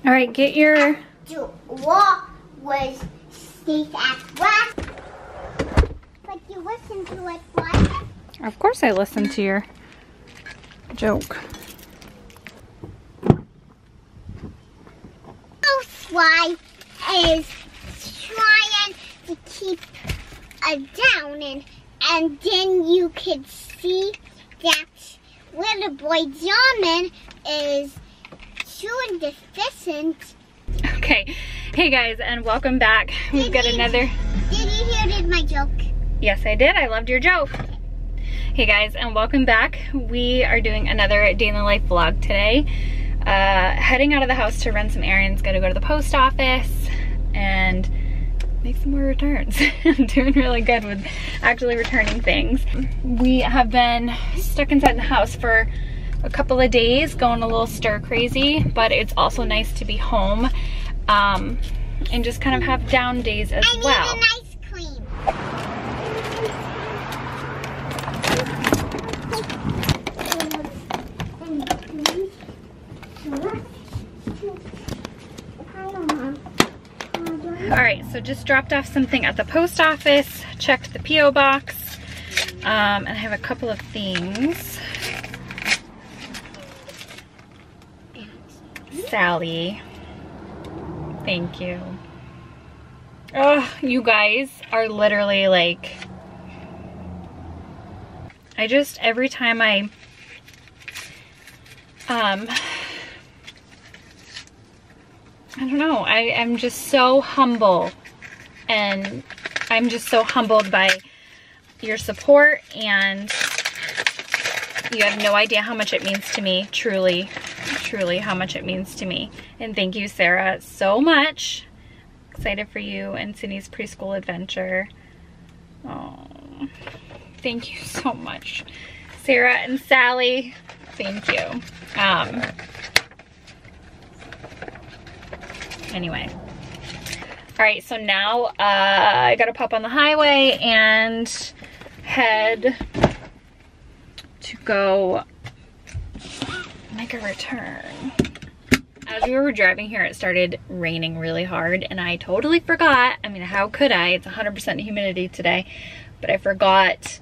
All right, get your... To walk was safe at last. But you listen to it, what? Of course I listened to your joke. Housefly is trying to keep down, and then you could see that little boy Diamond is doing deficient. Okay, hey guys, and welcome back. We've got another... Did you hear my joke? Yes, I did. I loved your joke. Hey guys, and welcome back. We are doing another day in the life vlog today. Heading out of the house to run some errands. Gotta go to the post office and make some more returns. I'm doing really good with actually returning things. We have been stuck inside the house for a couple of days, going a little stir crazy, but it's also nice to be home and just kind of have down days as well. I need an ice cream. All right, so just dropped off something at the post office, checked the P.O. box, and I have a couple of things. Sally, thank you. Oh, you guys are literally like, every time I don't know, I'm just so humble, and I'm just so humbled by your support, and you have no idea how much it means to me, truly how much it means to me. And thank you, Sarah, so much. Excited for you and Sydney's preschool adventure. Oh, thank you so much, Sarah and Sally. Thank you. Anyway, all right, so now I gotta pop on the highway and head to go make a return. As we were driving here, it started raining really hard, and I totally forgot. I mean, how could I? It's 100% humidity today, but I forgot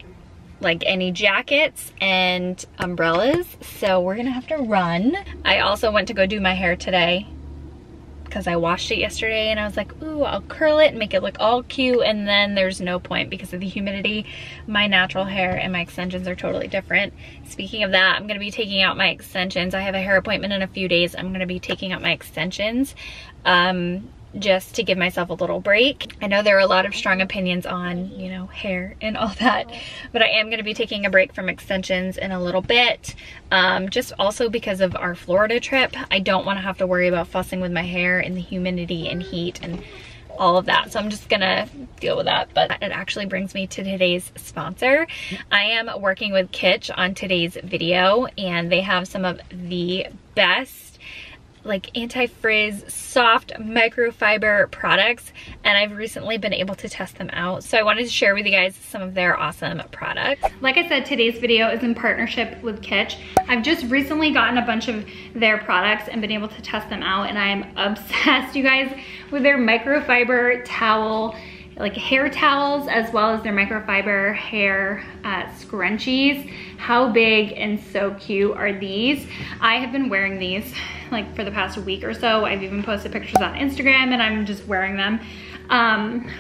like any jackets and umbrellas, so we're gonna have to run. I also went to go do my hair today because I washed it yesterday, and I was like, ooh, I'll curl it and make it look all cute, and then there's no point because of the humidity. My natural hair and my extensions are totally different. Speaking of that, I'm gonna be taking out my extensions. I have a hair appointment in a few days. I'm gonna be taking out my extensions just to give myself a little break. I know there are a lot of strong opinions on, you know, hair and all that, but I am gonna be taking a break from extensions in a little bit. Just also because of our Florida trip. I don't wanna have to worry about fussing with my hair in the humidity and heat and all of that. So I'm just gonna deal with that. But it actually brings me to today's sponsor. I am working with Kitsch on today's video, and they have some of the best like anti-frizz soft microfiber products, and I've recently been able to test them out, so I wanted to share with you guys some of their awesome products. Like I said, today's video is in partnership with Kitsch. I've just recently gotten a bunch of their products and been able to test them out, and I'm obsessed, you guys, with their microfiber towel, like hair towels, as well as their microfiber hair scrunchies. How big and so cute are these? I have been wearing these like for the past week or so. I've even posted pictures on Instagram, and I'm just wearing them.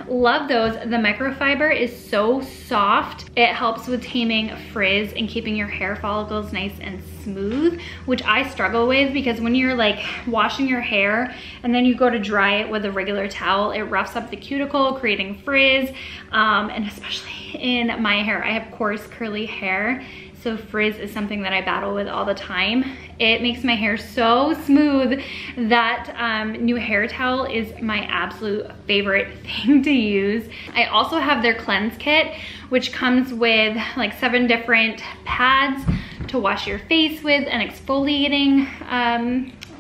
Love those. The microfiber is so soft. It helps with taming frizz and keeping your hair follicles nice and smooth, which I struggle with because when you're like washing your hair and then you go to dry it with a regular towel, it roughs up the cuticle, creating frizz, and especially in my hair. I have coarse curly hair, so frizz is something that I battle with all the time. It makes my hair so smooth that new hair towel is my absolute favorite thing to use. I also have their cleanse kit, which comes with like 7 different pads to wash your face with and exfoliating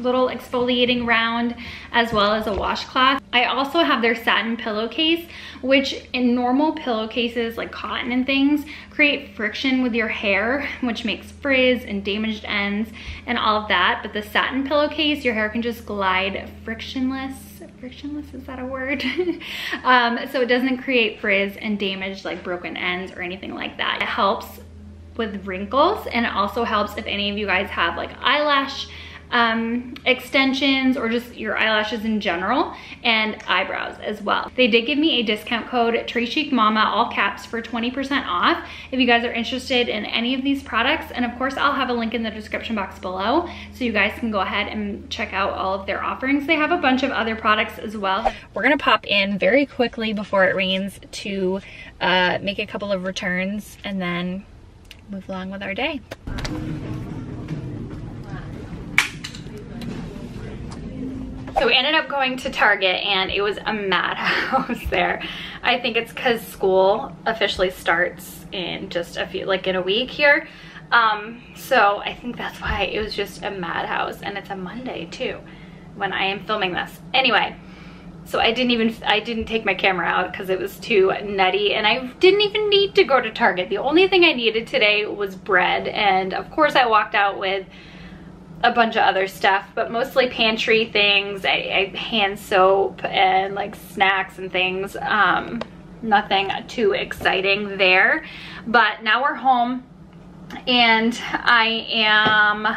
little exfoliating round, as well as a washcloth. I also have their satin pillowcase, which in normal pillowcases like cotton and things create friction with your hair, which makes frizz and damaged ends and all of that. But the satin pillowcase, your hair can just glide frictionless. Frictionless, is that a word? So it doesn't create frizz and damage like broken ends or anything like that. It helps with wrinkles, and it also helps if any of you guys have like eyelash extensions or just your eyelashes in general, and eyebrows as well. They did give me a discount code TREECHICMAMA, all caps, for 20% off if you guys are interested in any of these products. And of course I'll have a link in the description box below so you guys can go ahead and check out all of their offerings. They have a bunch of other products as well. We're gonna pop in very quickly before it rains to make a couple of returns and then move along with our day. So we ended up going to Target and it was a madhouse there. I think it's because school officially starts in just a few, like in a week here. So I think that's why it was just a madhouse, and it's a Monday too when I am filming this. Anyway, so I didn't take my camera out because it was too nutty, and I didn't even need to go to Target. The only thing I needed today was bread, and of course I walked out with a bunch of other stuff, but mostly pantry things, hand soap and like snacks and things. Nothing too exciting there. But now we're home and I am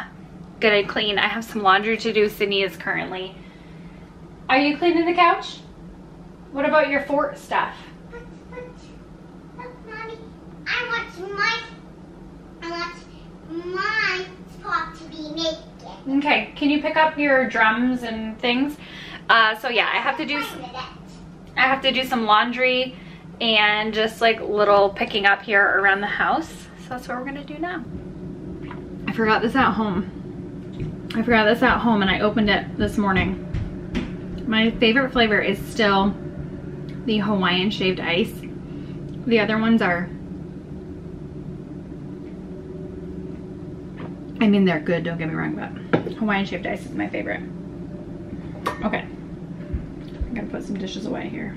gonna clean. I have some laundry to do. Sydney is currently. Are you cleaning the couch? What about your fort stuff? Look, Mommy, I want my spot to be naked. Okay, can you pick up your drums and things? So yeah, I have to do some laundry and just like little picking up here around the house. So that's what we're gonna do now. I forgot this at home. And I opened it this morning. My favorite flavor is still the Hawaiian shaved ice. The other ones are, I mean, they're good, don't get me wrong, but Hawaiian shaved ice is my favorite. Okay, I'm gonna put some dishes away here.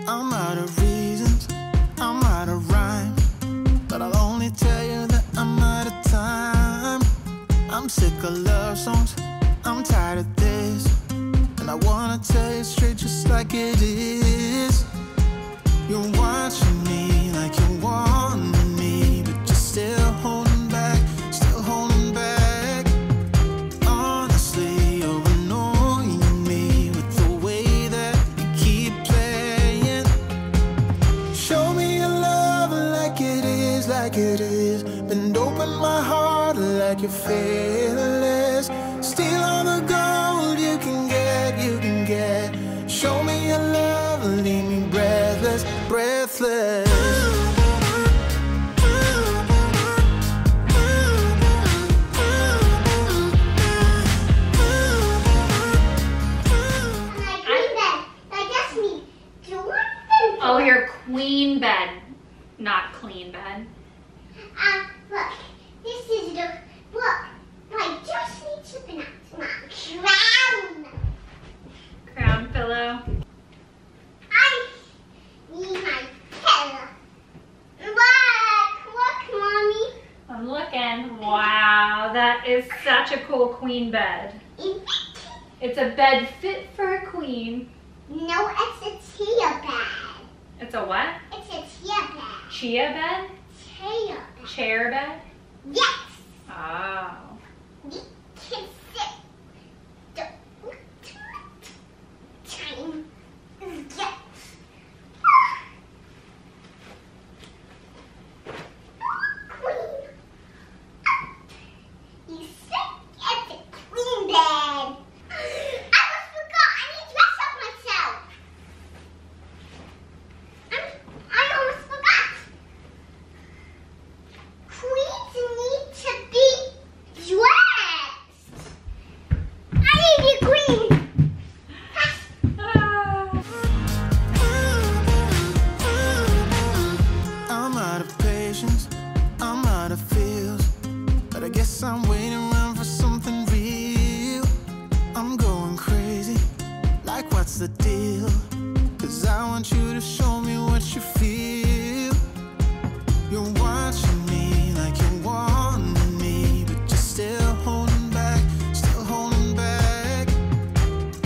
I'm out of reasons, I'm out of rhyme, but I'll only tell you that I'm out of time. I'm sick of love songs, I'm tired of this, and I wanna tell you straight just like it is. You're watching me like you want me, but you're still holding back, honestly, you're annoying me with the way that you keep playing. Show me your love like it is, bend open my heart like you're fearless. Steal all the gold you can get, show me your love, leave me breathless. Oh, your queen bed, not clean bed. Look, this is the book. I just need something else. My Crown pillow. I need my pillow. Look, Mommy. I'm looking. Wow, that is such a cool queen bed. It's a bed fit for a queen. No, it's a chia bed. It's a what? It's a chia bed. Chia bed? Chia bed. Chair bed? Yes. Oh. We can sit. Time. Yes. Queen. You sit at the queen bed. I almost forgot. I need to dress up myself. I almost forgot. Queens need to be dressed. what's the deal? 'Cause I want you to show me what you feel. You're watching me like you want me, but you're still holding back, still holding back.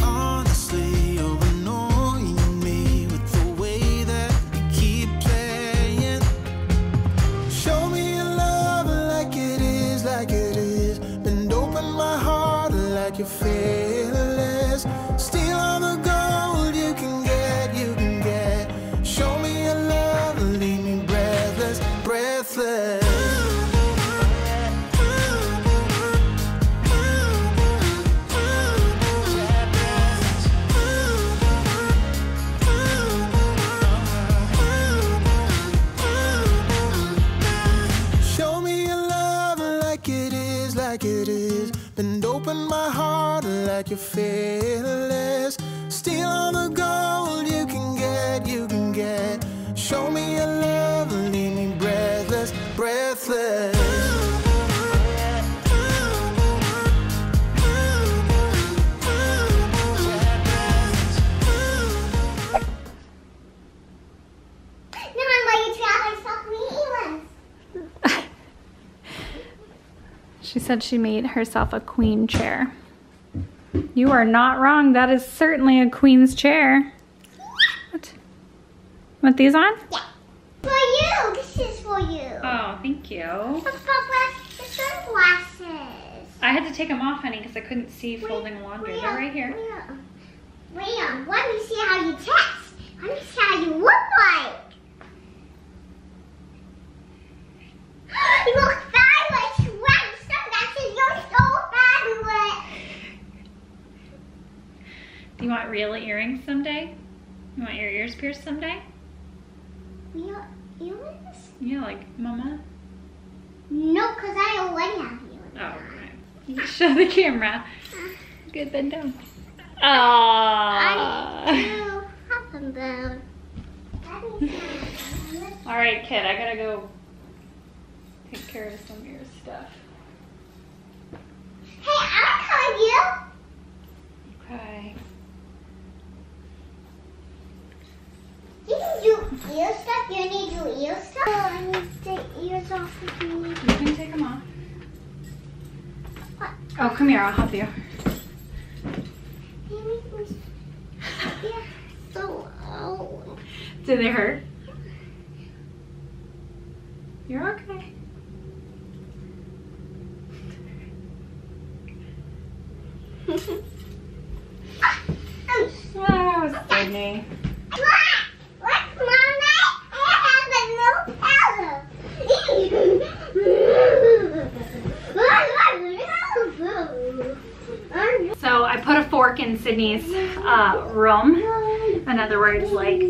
Honestly, you're annoying me with the way that you keep playing. Show me your love like it is, like it is. Bend open my heart like you're fearless. Steal all the gold you can get, you can get. Show me your love, leave me breathless, breathless. Show me your love like it is, like it is. Bend open my heart like you're fearless. Steal all the gold you can get, you can get. Show me your love, leave me breathless, breathless. She said she made herself a queen chair. You are not wrong. That is certainly a queen's chair. What? Want these on? Yeah. For you. This is for you. Oh, thank you. The sunglasses. I had to take them off, honey, because I couldn't see folding laundry. They're right here. Liam, let me see how you test. Let me see how you look like. You look fabulous. Wearing sunglasses. You're so fabulous. Do you want real earrings someday? You want your ears pierced someday? Real earrings? Yeah, like mama. No, because I already have earrings. Oh, right. Show the camera. Good, bend down. Aww. I do have them down. All right, kid, I gotta go take care of some of your stuff. Hey, I'll call you. Okay. You can do ear stuff. You need to do ear stuff. Oh, I need to take ears off if you need. You can take them off. What? Oh, come here, I'll help you. Yeah, so old. Do they hurt? You're okay. Oh, Sydney. Look, Mommy, I have a new powder. So I put a fork in Sydney's room. In other words, like,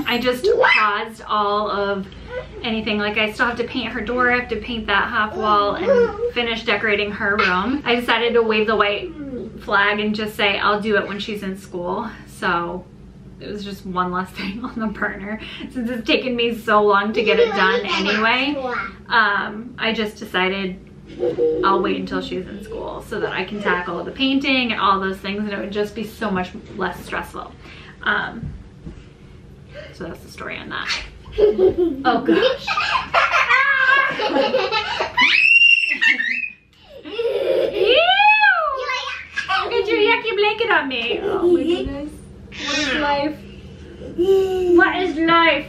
I just paused all of anything. Like, I still have to paint her door, I have to paint that half wall and finish decorating her room. I decided to wave the white flag and just say I'll do it when she's in school. So it was just one less thing on the burner. Since it's taken me so long to get it done anyway, I just decided I'll wait until she's in school so that I can tackle the painting and all those things, and it would just be so much less stressful. So that's the story on that. Oh gosh. Ew! Get your yucky blanket on me. Oh my goodness. What is life? What is life?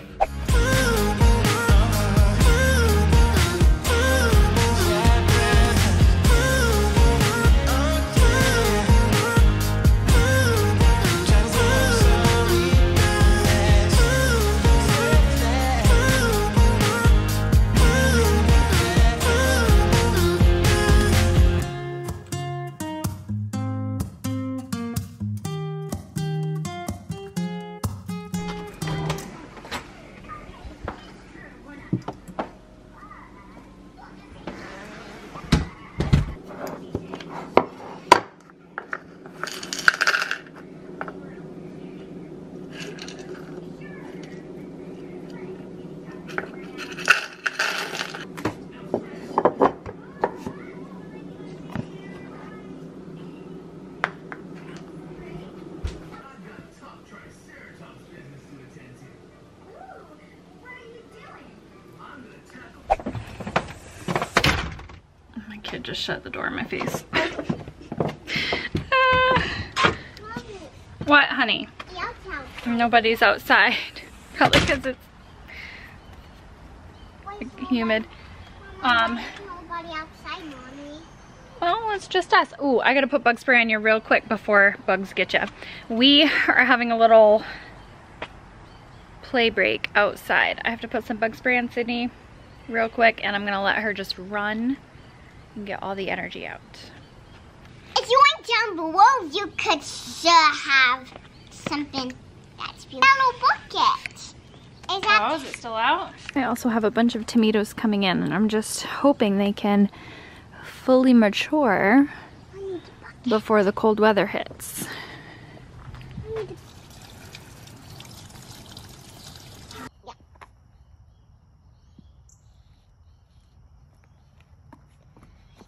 kid just shut the door in my face. What, honey? Nobody's outside. Probably because it's humid. Nobody outside, Mommy. Well, it's just us. Ooh, I gotta put bug spray on you real quick before bugs get you. We are having a little play break outside. I have to put some bug spray on Sydney real quick, and I'm gonna let her just run and get all the energy out. If you went down below, you could have something that's beautiful. Yellow bucket. Is that? Oh, is it still out? I also have a bunch of tomatoes coming in, and I'm just hoping they can fully mature before the cold weather hits.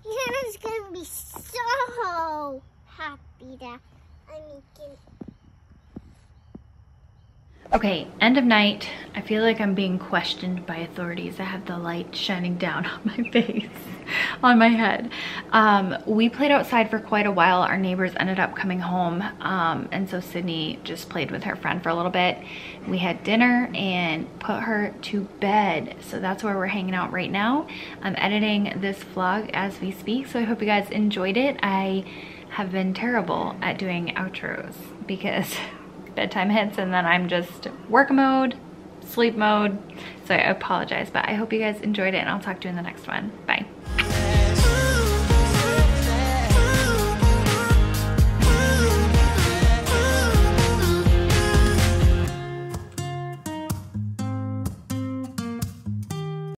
Hannah's gonna be so happy that I'm making. Okay, end of night. I feel like I'm being questioned by authorities. I have the light shining down on my face, on my head. We played outside for quite a while. Our neighbors ended up coming home, and so Sydney just played with her friend for a little bit. We had dinner and put her to bed, so that's where we're hanging out right now. I'm editing this vlog as we speak, so I hope you guys enjoyed it. I have been terrible at doing outros because bedtime hits and then I'm just work mode, sleep mode. So I apologize, but I hope you guys enjoyed it, and I'll talk to you in the next one. Bye.